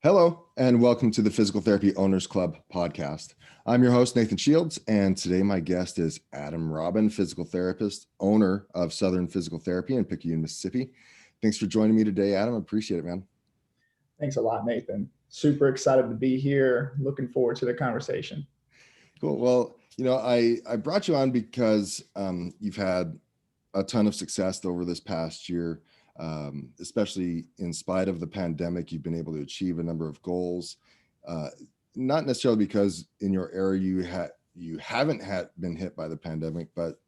Hello, and welcome to the Physical Therapy Owners Club podcast. I'm your host, Nathan Shields, and today my guest is Adam Robin, physical therapist, owner of Southern Physical Therapy in Picayune, Mississippi. Thanks for joining me today, Adam. I appreciate it, man. Thanks a lot, Nathan. Super excited to be here. Looking forward to the conversation. Cool. Well, I brought you on because you've had a ton of success over this past year. Especially in spite of the pandemic, you've been able to achieve a number of goals. Not necessarily because in your area you haven't been hit by the pandemic, but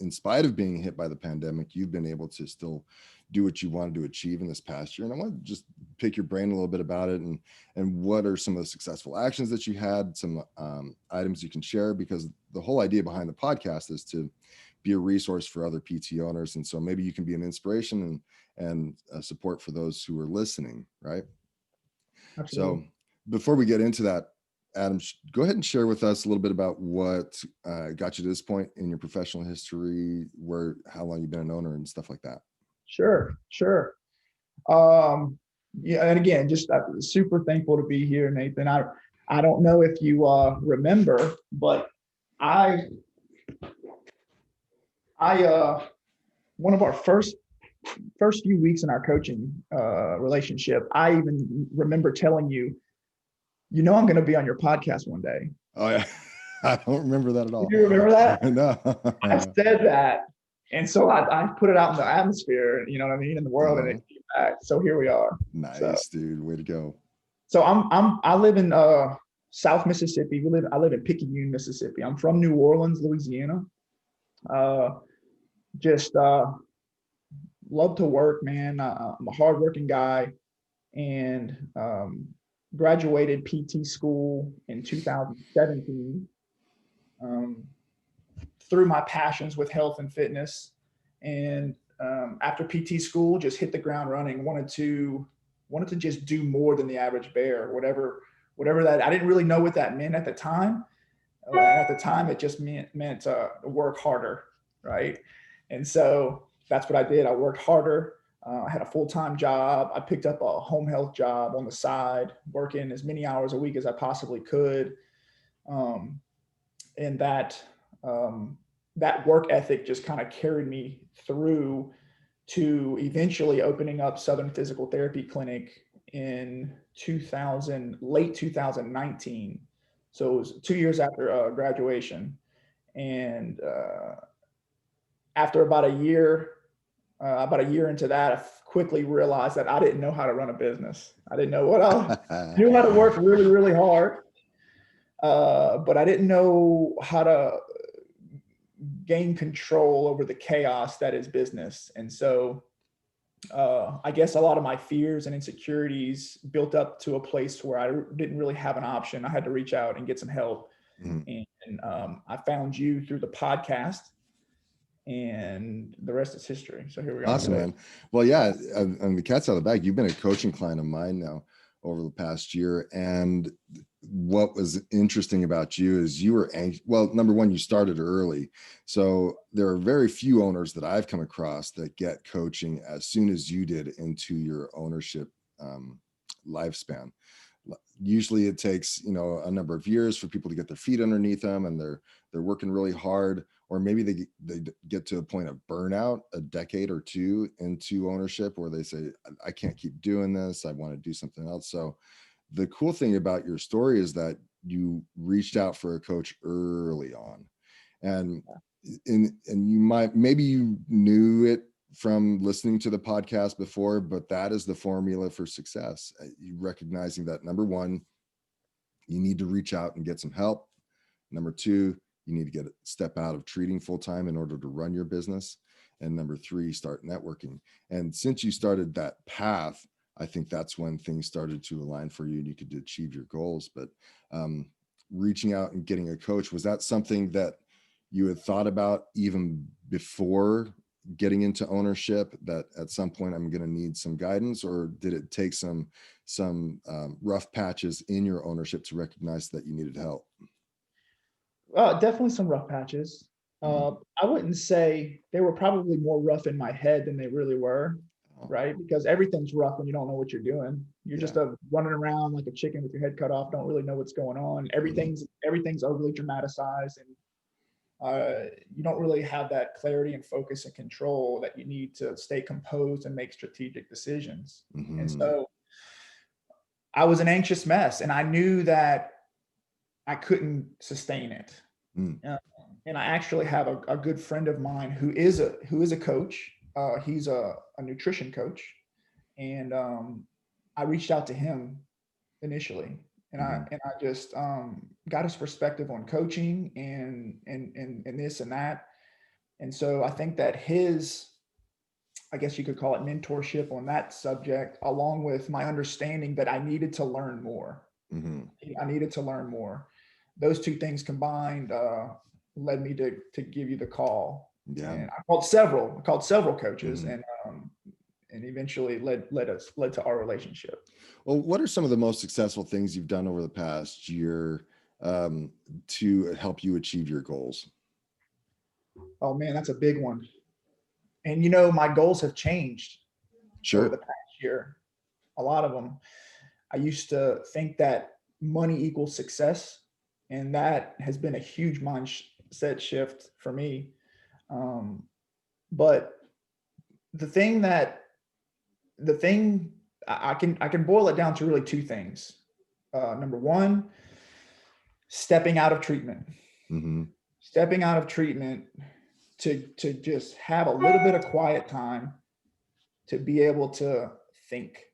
in spite of being hit by the pandemic, you've been able to still do what you wanted to achieve in this past year. And I want to just pick your brain a little bit about it and what are some of the successful actions that you had, some items you can share, because the whole idea behind the podcast is to be a resource for other PT owners. And so maybe you can be an inspiration and support for those who are listening, right? Absolutely. So before we get into that, Adam, go ahead and share with us a little bit about what got you to this point in your professional history, how long you've been an owner and stuff like that. Sure. Yeah, and again, just super thankful to be here, Nathan. I don't know if you remember, but I one of our first few weeks in our coaching relationship, I even remember telling you, I'm going to be on your podcast one day. Oh yeah, I don't remember that at all. Do you remember that? No. I said that, and so I put it out in the atmosphere, you know what I mean, in the world, and it came back. So here we are. Nice, dude. Way to go. So I live in South Mississippi. I live in Picayune, Mississippi. I'm from New Orleans, Louisiana. Just love to work, man. I'm a hardworking guy, and graduated PT school in 2017 through my passions with health and fitness. And after PT school, just hit the ground running. Wanted to just do more than the average bear, whatever that. I didn't really know what that meant at the time. At the time, it just meant work harder, right? And so that's what I did. I worked harder. I had a full-time job. I picked up a home health job on the side, working as many hours a week as I possibly could. And that work ethic just kind of carried me through to eventually opening up Southern Physical Therapy Clinic in late 2019. So it was 2 years after graduation. And after about a year into that, I quickly realized that I didn't know how to run a business. I didn't know I knew how to work really, really hard, but I didn't know how to gain control over the chaos that is business. And so I guess a lot of my fears and insecurities built up to a place where I didn't really have an option. I had to reach out and get some help. Mm-hmm. And I found you through the podcast, and the rest is history. So here we are. Awesome, man. Well, yeah, and the cat's out of the bag. You've been a coaching client of mine now over the past year. And what was interesting about you is you were anxious. Well, number one, you started early. So there are very few owners that I've come across that get coaching as soon as you did into your ownership lifespan. Usually it takes, a number of years for people to get their feet underneath them, and they're working really hard, or maybe they get to a point of burnout a decade or two into ownership where they say, I can't keep doing this. I want to do something else. So the cool thing about your story is that you reached out for a coach early on, and maybe you knew it from listening to the podcast before, but that is the formula for success. You recognizing that, number one, you need to reach out and get some help. Number two, you need to step out of treating full-time in order to run your business. And number three, start networking. And since you started that path, I think that's when things started to align for you and you could achieve your goals. But reaching out and getting a coach, was that something that you had thought about even before getting into ownership, that at some point I'm going to need some guidance, or did it take some rough patches in your ownership to recognize that you needed help? Definitely some rough patches. I wouldn't say they were probably more rough in my head than they really were. right? Because everything's rough when you don't know what you're doing. You're just running around like a chicken with your head cut off, don't really know what's going on. Everything's overly dramatized, and you don't really have that clarity and focus and control that you need to stay composed and make strategic decisions. And so I was an anxious mess, and I knew that I couldn't sustain it. And I actually have a good friend of mine who is a coach. He's a nutrition coach, and I reached out to him initially, and I just got his perspective on coaching and this and that. And so I think that I guess you could call it mentorship on that subject, along with my understanding that I needed to learn more. I needed to learn more. Those two things combined led me to give you the call. And I called several coaches, and eventually led to our relationship. Well, what are some of the most successful things you've done over the past year to help you achieve your goals? Oh man, that's a big one. And my goals have changed over the past year. A lot of them. I used to think that money equals success, and that has been a huge mindset shift for me. But the thing I can boil it down to really two things. Number one, stepping out of treatment. Stepping out of treatment to just have a little bit of quiet time to be able to think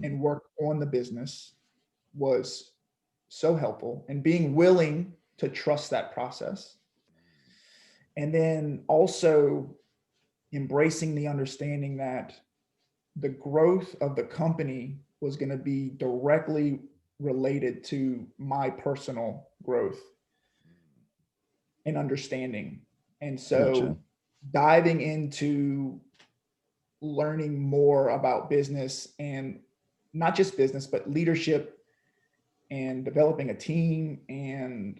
and work on the business was so helpful, and being willing to trust that process. And then also embracing the understanding that the growth of the company was going to be directly related to my personal growth and understanding. And so diving into learning more about business, and not just business, but leadership and developing a team and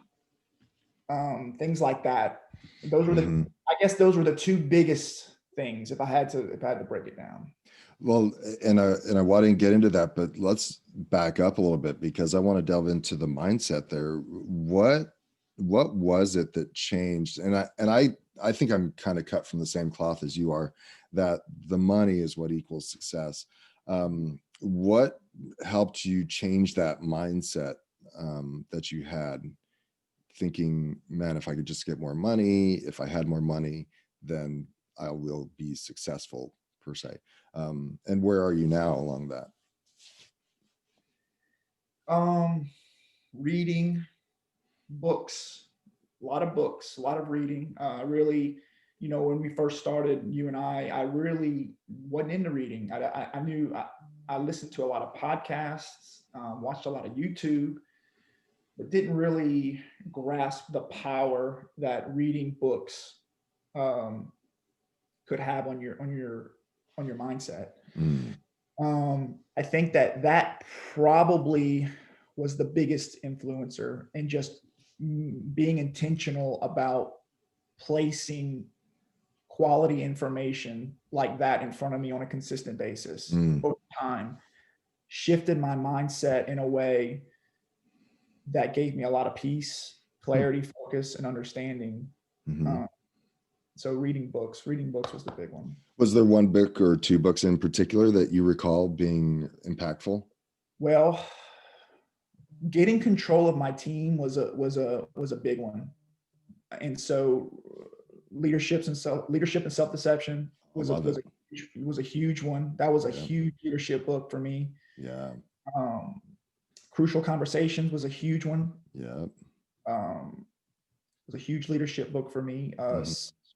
things like that. Those were those were the two biggest things if I had to break it down. Well, and I want to get into that, but let's back up a little bit, because I want to delve into the mindset there. What was it that changed? And I think I'm kind of cut from the same cloth as you are, that the money is what equals success. What helped you change that mindset that you had, thinking, man, if I could just get more money, if I had more money, then I will be successful, per se. And where are you now along that? Reading books, a lot of reading. Really, when we first started, you and I really wasn't into reading. I knew I listened to a lot of podcasts, watched a lot of YouTube, but didn't really grasp the power that reading books could have on your mindset. I think that probably was the biggest influencer, and just being intentional about placing quality information like that in front of me on a consistent basis over time shifted my mindset in a way that gave me a lot of peace, clarity, focus, and understanding. So reading books was the big one. Was there one book or two books in particular that you recall being impactful? Well, getting control of my team was a big one. And so leadership and self-deception was a huge one. That was a huge leadership book for me. Yeah. Crucial Conversations was a huge one. Yeah. It was a huge leadership book for me.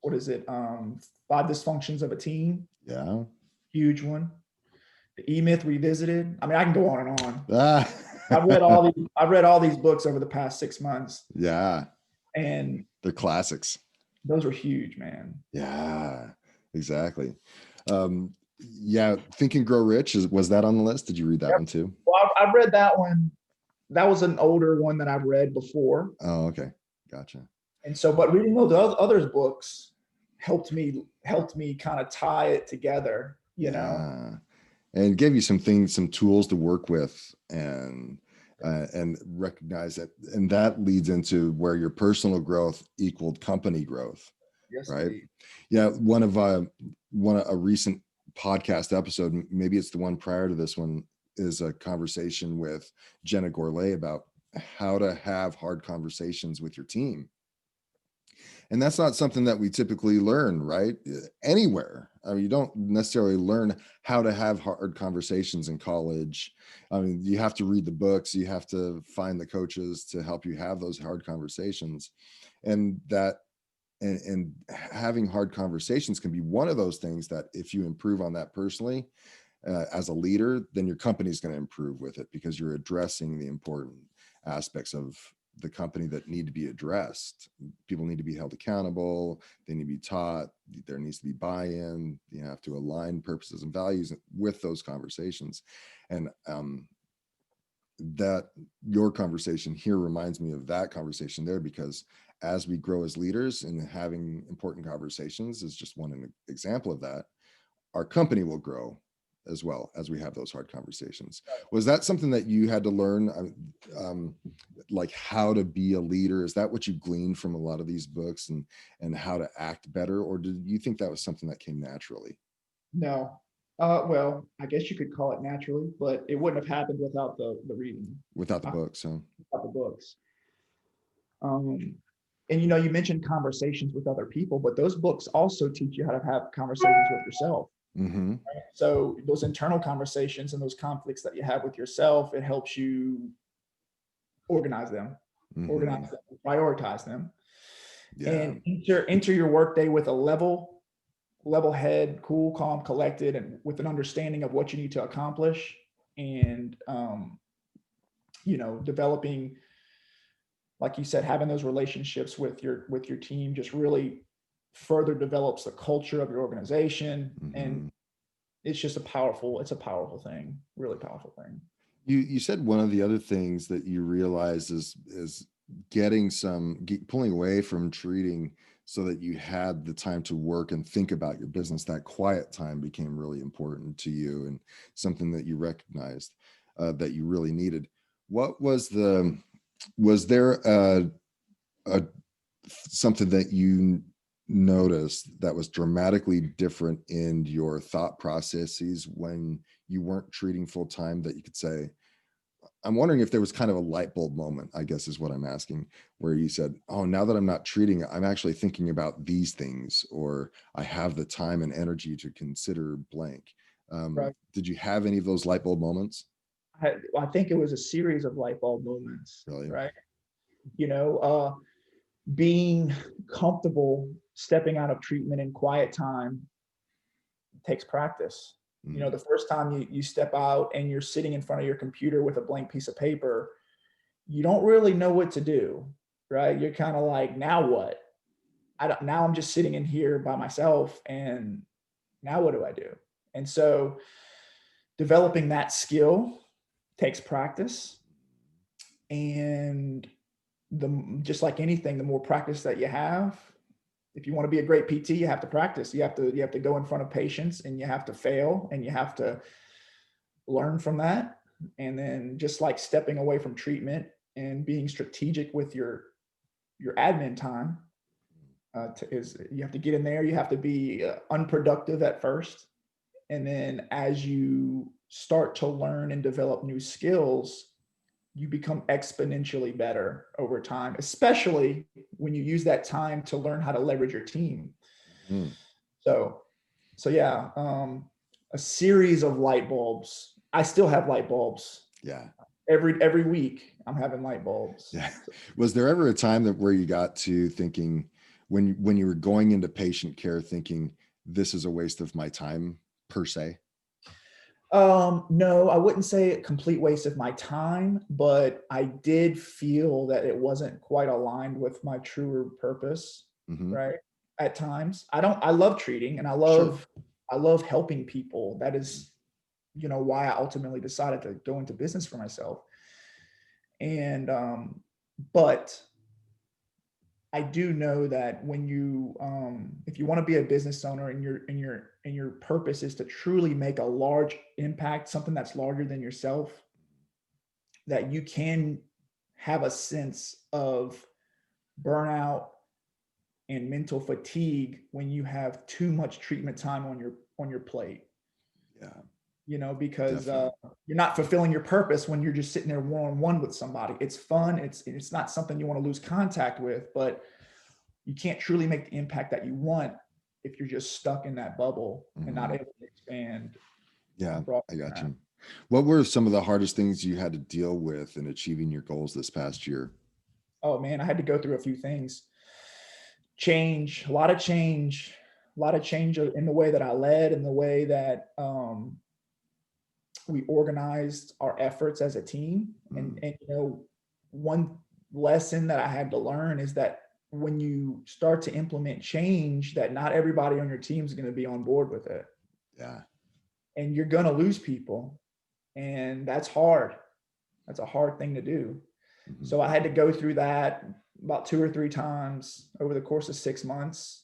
What is it? 5 Dysfunctions of a Team. Yeah. Huge one. The E-Myth Revisited. I mean, I can go on and on. I've read all these books over the past 6 months. Yeah. And they're classics. Those were huge, man. Yeah, exactly. Yeah. Think and Grow Rich, was that on the list? Did you read that one too? Well, I read that one. That was an older one that I've read before. Oh, okay. Gotcha. And so, but reading those other books helped me kind of tie it together. you know? Yeah. And give you some things, some tools to work with, and recognize that. And that leads into where your personal growth equaled company growth, Yes, right? indeed. Yeah. One a recent podcast episode, maybe it's the one prior to this one, is a conversation with Jenna Gourlay about how to have hard conversations with your team. And that's not something that we typically learn, right? Anywhere. I mean, you don't necessarily learn how to have hard conversations in college. I mean, you have to read the books, you have to find the coaches to help you have those hard conversations. And that and having hard conversations can be one of those things that if you improve on that personally, as a leader, then your company is going to improve with it, because you're addressing the important aspects of the company that need to be addressed. People need to be held accountable. They need to be taught. There needs to be buy-in. You have to align purposes and values with those conversations. And that your conversation here reminds me of that conversation there, because as we grow as leaders and having important conversations is just one example of that, our company will grow as well as we have those hard conversations. Was that something that you had to learn, like how to be a leader? Is that what you gleaned from a lot of these books, and how to act better? Or did you think that was something that came naturally No. Well, I guess you could call it naturally, but it wouldn't have happened without the reading, without the books? So, without the books. Um, and you mentioned conversations with other people, but those books also teach you how to have conversations with yourself. mm-hmm, So those internal conversations and those conflicts that you have with yourself, it helps you organize them, mm-hmm, prioritize them, yeah, and enter your workday with a level head, cool, calm, collected, and with an understanding of what you need to accomplish. And developing, like you said, having those relationships with your team just really further develops the culture of your organization. And mm-hmm. it's a powerful thing, really powerful thing. You said one of the other things that you realized is getting pulling away from treating, so that you had the time to work and think about your business. That quiet time became really important to you, and something that you recognized that you really needed. What was there a something that you noticed that was dramatically different in your thought processes when you weren't treating full time, that you could say, I'm wondering if there was kind of a light bulb moment, I guess is what I'm asking, where you said, oh, now that I'm not treating it, I'm actually thinking about these things, or I have the time and energy to consider blank. Right. Did you have any of those light bulb moments? I think it was a series of light bulb moments, Really? right? You know, being comfortable stepping out of treatment in quiet time takes practice. Mm, The first time you step out and you're sitting in front of your computer with a blank piece of paper, you don't really know what to do, right? You're kind of like, now what? Now I'm just sitting in here by myself, and now what do I do? And so developing that skill takes practice. And just like anything, the more practice that you have, if you want to be a great PT, you have to practice. You have to go in front of patients, and you have to fail, and you have to learn from that. And then just like stepping away from treatment and being strategic with your admin time, is you have to get in there. You have to be unproductive at first, and then as you start to learn and develop new skills, you become exponentially better over time, especially when you use that time to learn how to leverage your team. mm, So, so yeah, a series of light bulbs. I still have light bulbs yeah. every week. I'm having light bulbs. Yeah. Was there ever a time that where you got to thinking, when you were going into patient care, thinking this is a waste of my time per se? No, I wouldn't say a complete waste of my time, but I did feel that it wasn't quite aligned with my truer purpose, Hmm. right? At times. I love treating, and Sure. I love helping people. That is, why I ultimately decided to go into business for myself. And but I do know that when you, if you want to be a business owner and your purpose is to truly make a large impact, something that's larger than yourself, that you can have a sense of burnout and mental fatigue when you have too much treatment time on your plate. Yeah, Because definitely. you're not fulfilling your purpose when you're just sitting there one-on-one with somebody. It's fun. It's not something you want to lose contact with, but you can't truly make the impact that you want if you're just stuck in that bubble and not Mhm. able to expand Yeah, and broaden I got that. you. What were some of the hardest things you had to deal with in achieving your goals this past year? Oh man, I had to go through a few things. Change, a lot of change, a lot of change in the way that I led, and the way that we organized our efforts as a team. And, Mm, one lesson that I had to learn is that when you start to implement change, that not everybody on your team is going to be on board with it, yeah. and you're going to lose people, and that's hard. That's a hard thing to do. Mhm. So I had to go through that about 2 or 3 times over the course of 6 months.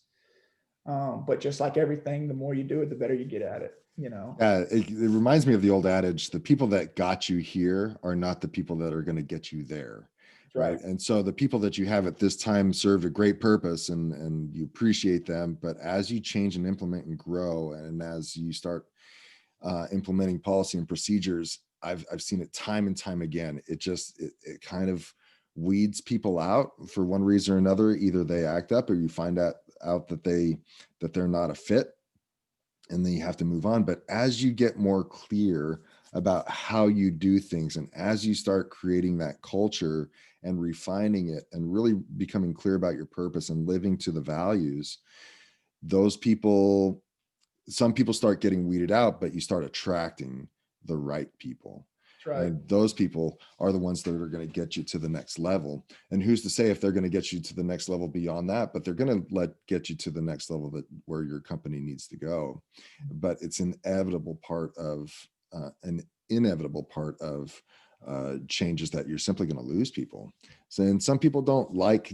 But just like everything, the more you do it, the better you get at it. Yeah, it reminds me of the old adage, the people that got you here are not the people that are going to get you there. That's Right. right. And so the people that you have at this time served a great purpose, and you appreciate them. But as you change and implement and grow, and as you start implementing policy and procedures, I've seen it time and time again. It kind of weeds people out for one reason or another. Either they act up, or you find out that they're not a fit, and then you have to move on. But as you get more clear about how you do things, and as you start creating that culture and refining it and really becoming clear about your purpose and living to the values, those people, some people start getting weeded out, but you start attracting the right people. That's right. And those people are the ones that are going to get you to the next level. And who's to say if they're going to get you to the next level beyond that, but they're going to get you to the next level that where your company needs to go. But it's an inevitable part of changes, that you're simply going to lose people. So, and some people don't like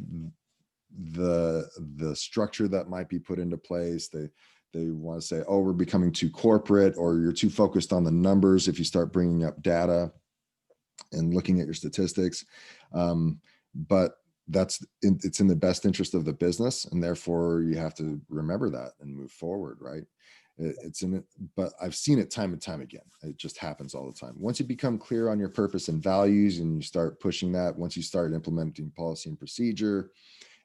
the structure that might be put into place. They want to say, oh, we're becoming too corporate, or you're too focused on the numbers if you start bringing up data and looking at your statistics. But it's in the best interest of the business, and therefore you have to remember that and move forward, right? It's in it, but I've seen it time and time again. It just happens all the time. Once you become clear on your purpose and values, and you start pushing that, once you start implementing policy and procedure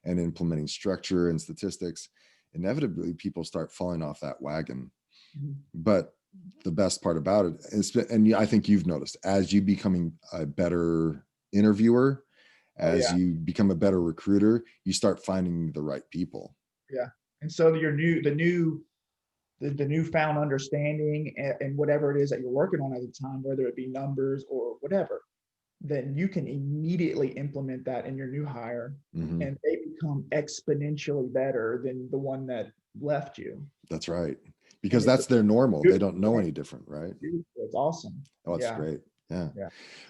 and implementing structure and statistics, inevitably people start falling off that wagon. Mhm. But the best part about it is, and I think you've noticed, as you becoming a better interviewer, Oh as yeah, you become a better recruiter, you start finding the right people. yeah. And so the newfound understanding, and whatever it is that you're working on at the time, whether it be numbers or whatever, then you can immediately implement that in your new hire, Mhm. and they become exponentially better than the one that left you. That's right. Because And it's a that's their normal. They don't know beautiful any different, right? thing. It's awesome. Oh, it's Yeah, great. Yeah. yeah.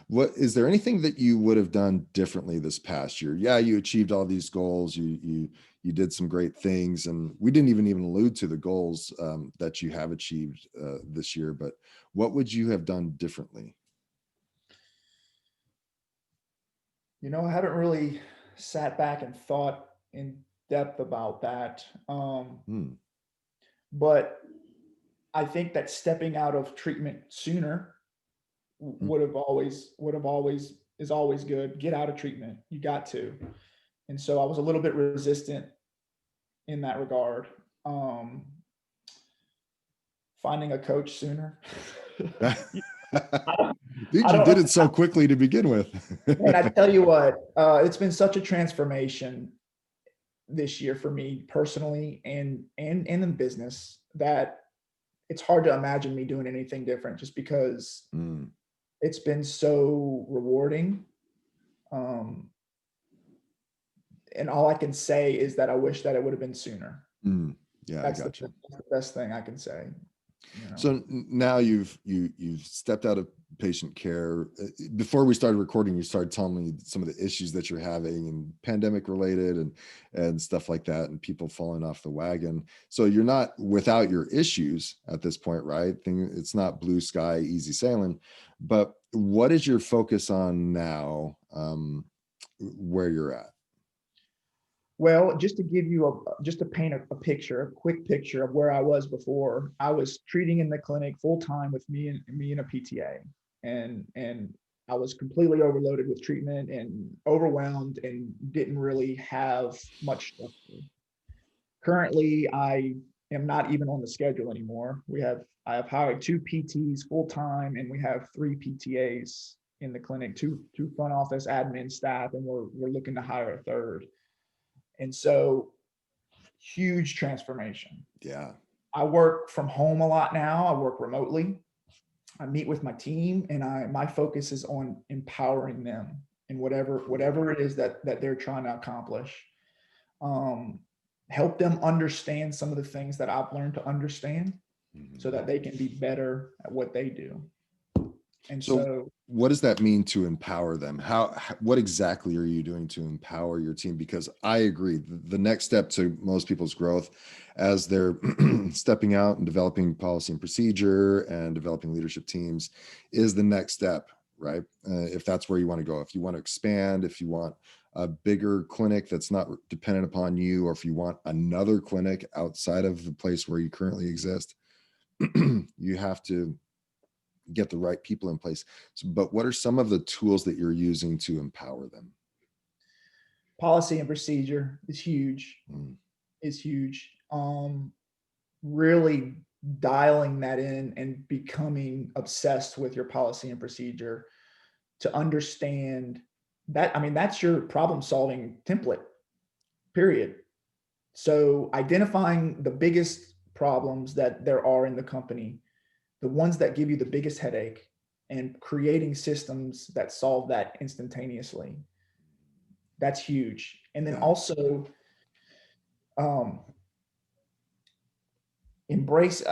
What is there anything that you would have done differently this past year? Yeah, you achieved all these goals. You did some great things, and we didn't even allude to the goals that you have achieved this year. But what would you have done differently? I haven't really sat back and thought in depth about that. Hmm. But I think that stepping out of treatment sooner Hmm. would have always is always good. Get out of treatment. You got to. And so I was a little bit resistant in that regard. Um, Finding a coach sooner. I don't, Dude, I you don't did know. it so quickly to begin with. And I tell you what, it's been such a transformation this year for me personally, and in business, that it's hard to imagine me doing anything different, just because Mm, it's been so rewarding. Um, and all I can say is that I wish that it would have been sooner. mm. Yeah, I That's got you. the best thing I can say. So now you've stepped out of patient care. Before we started recording, you started telling me some of the issues that you're having and pandemic related and stuff like that, and people falling off the wagon. So you're not without your issues at this point, right? It's not blue sky, easy sailing. But what is your focus on now, where you're at? Well, just to give you just to paint a picture, a quick picture of where I was before. I was treating in the clinic full time with me and a PTA, and I was completely overloaded with treatment and overwhelmed and didn't really have much structure. Currently, I am not even on the schedule anymore. I have hired two PTs full time, and we have three PTAs in the clinic, two front office admin staff, and we're looking to hire a third. And so, huge transformation. Yeah. I work from home a lot now. I work remotely. I meet with my team, and my focus is on empowering them in whatever it is that they're trying to accomplish. Um, Help them understand some of the things that I've learned to understand, so that they can be better at what they do. And So so, what does that mean to empower them? What exactly are you doing to empower your team? Because I agree, the next step to most people's growth as they're stepping out and developing policy and procedure and developing leadership teams is the next step, right? If that's where you want to go, if you want to expand, if you want a bigger clinic that's not dependent upon you, or if you want another clinic outside of the place where you currently exist, you have to get the right people in place. So, but what are some of the tools that you're using to empower them? policy and procedure is huge. Mm. Is huge. Really dialing that in and becoming obsessed with your policy and procedure to understand that. I mean, that's your problem solving template, period. So identifying the biggest problems that there are in the company, the ones that give you the biggest headache, and creating systems that solve that instantaneously. That's huge. And then Yeah. also, um, embrace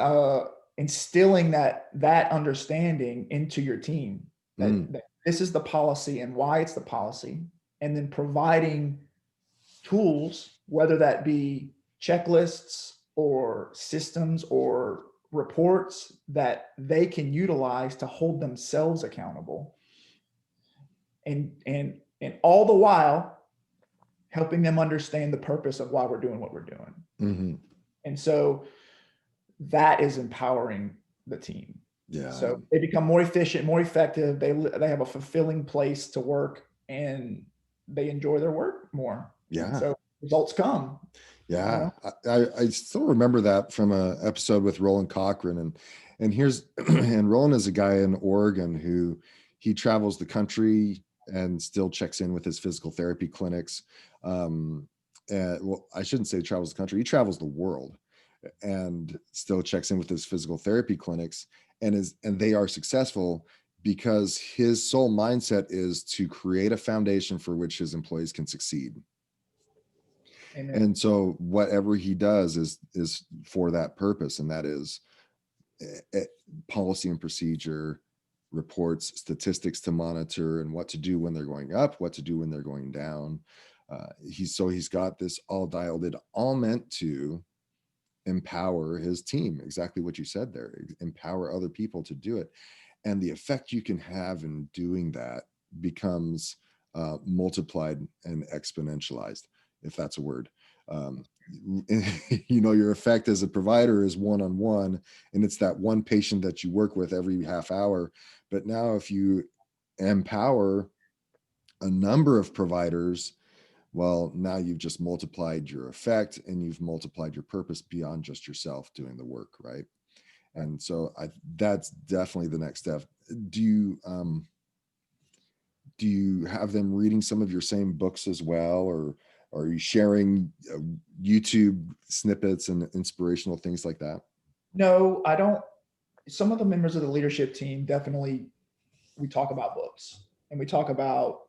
instilling that understanding into your team, that this is the policy and why it's the policy, and then providing tools, whether that be checklists or systems or reports that they can utilize to hold themselves accountable, and all the while helping them understand the purpose of why we're doing what we're doing. Mm-hmm. And so that is empowering the team. Yeah. So they become more efficient, more effective. They have a fulfilling place to work, and they enjoy their work more. Yeah. And so results come. Yeah. I still remember that from a episode with Roland Cochran, and here's and Roland is a guy in Oregon who he travels the country and still checks in with his physical therapy clinics. Well, I shouldn't say travels the country. He travels the world and still checks in with his physical therapy clinics, and they are successful because his sole mindset is to create a foundation for which his employees can succeed. Amen. And so whatever he does is for that purpose, and that is policy and procedure, reports, statistics to monitor, and what to do when they're going up, what to do when they're going down. He's got this all dialed in, all meant to empower his team. Exactly what you said there. Empower other people to do it, and the effect you can have in doing that becomes multiplied and exponentialized, if that's a word. Your effect as a provider is one-on-one, and it's that one patient that you work with every half hour. But now if you empower a number of providers, well, now you've just multiplied your effect, and you've multiplied your purpose beyond just yourself doing the work, right? And so that's definitely the next step. Do you have them reading some of your same books as well, or are you sharing YouTube snippets and inspirational things like that? No, I don't. Some of the members of the leadership team, definitely, we talk about books, and we talk about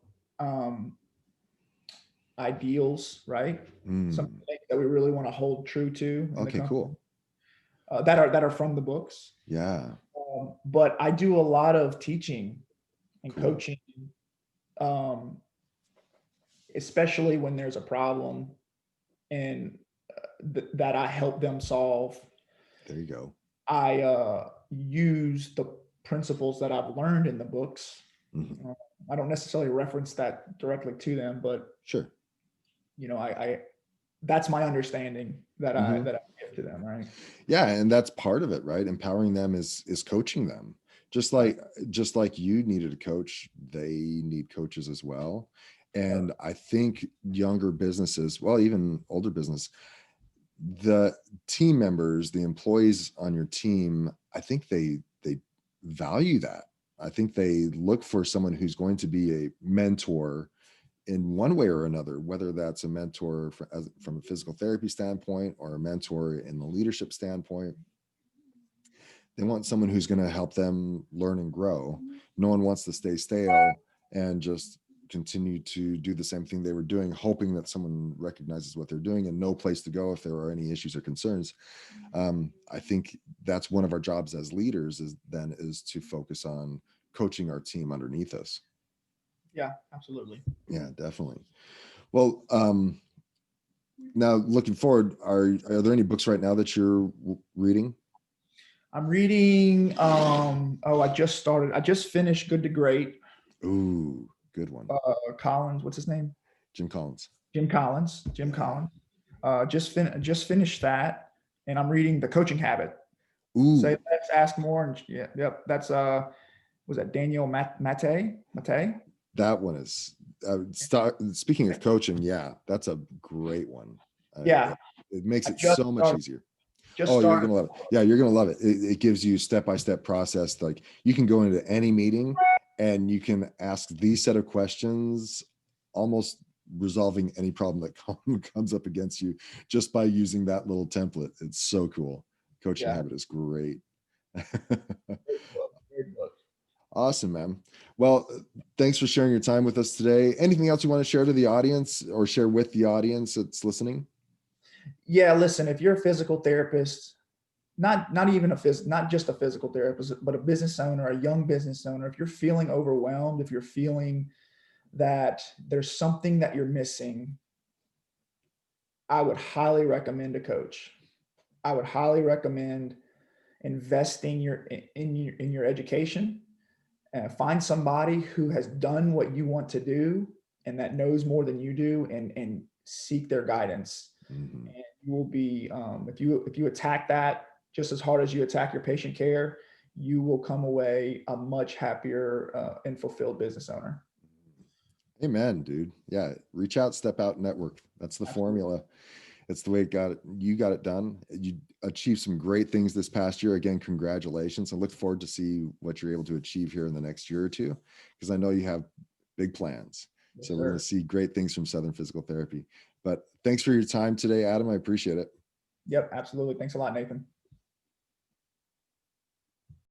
ideals, right? Some things that we really want to hold true to in the Okay, company, cool. that are from the books. Yeah. But I do a lot of teaching and Cool. coaching, um, especially when there's a problem and that I help them solve. There you go. I use the principles that I've learned in the books. Mhm. Uh, I don't necessarily reference that directly to them, but Sure. I that's my understanding that I Mhm. that I give to them, right? Yeah, and that's part of it, right? Empowering them is coaching them. Just Right. like just like you needed a coach, they need coaches as well. Yep. And I think younger businesses, well, even older business, the team members, the employees on your team, I think they value that. I think they look for someone who's going to be a mentor in one way or another, whether that's a mentor from a physical therapy standpoint or a mentor in the leadership standpoint. They want someone who's going to help them learn and grow. No one wants to stay stale and just continue to do the same thing they were doing, hoping that someone recognizes what they're doing and no place to go if there are any issues or concerns. I think that's one of our jobs as leaders is to focus on coaching our team underneath us. Yeah, absolutely. Yeah, definitely. Well, now looking forward, are there any books right now that you're reading? I'm reading I just finished Good to Great. Ooh, good one. Collins, what's his name? Jim Collins. Jim Collins. Jim Yeah. Collins. Just finished that, and I'm reading The Coaching Habit. Say Ooh, less, ask more, and yeah, yep. That's was that Daniel Mate? Mate? that one is speaking of coaching, yeah, that's a great one. Yeah, It makes I it so much easier. just Oh, you're started. gonna love it. Yeah, you're gonna love it. It gives you step-by-step process. Like you can go into any meeting and you can ask these set of questions, almost resolving any problem that comes up against you just by using that little template. It's so cool. Coaching Yeah, Habit is great. great book. Great book. Awesome, man. Well, thanks for sharing your time with us today. Anything else you want to share to the audience or share with the audience that's listening? Yeah, listen, if you're a physical therapist, not just a physical therapist, but a business owner, a young business owner, if you're feeling overwhelmed, if you're feeling that there's something that you're missing, I would highly recommend a coach. I would highly recommend investing in your education. Find somebody who has done what you want to do and that knows more than you do, and seek their guidance. Mhm. And you will be if you attack that just as hard as you attack your patient care, you will come away a much happier and fulfilled business owner. Amen, dude. Yeah, reach out, step out, network. That's the Absolutely. formula. It's the way it got it. You got it done. You achieved some great things this past year. Again, congratulations. I look forward to see what you're able to achieve here in the next year or two, because I know you have big plans. Yes, So we're going sir. to see great things from Southern Physical Therapy. But thanks for your time today, Adam. I appreciate it. Yep, absolutely. Thanks a lot, Nathan.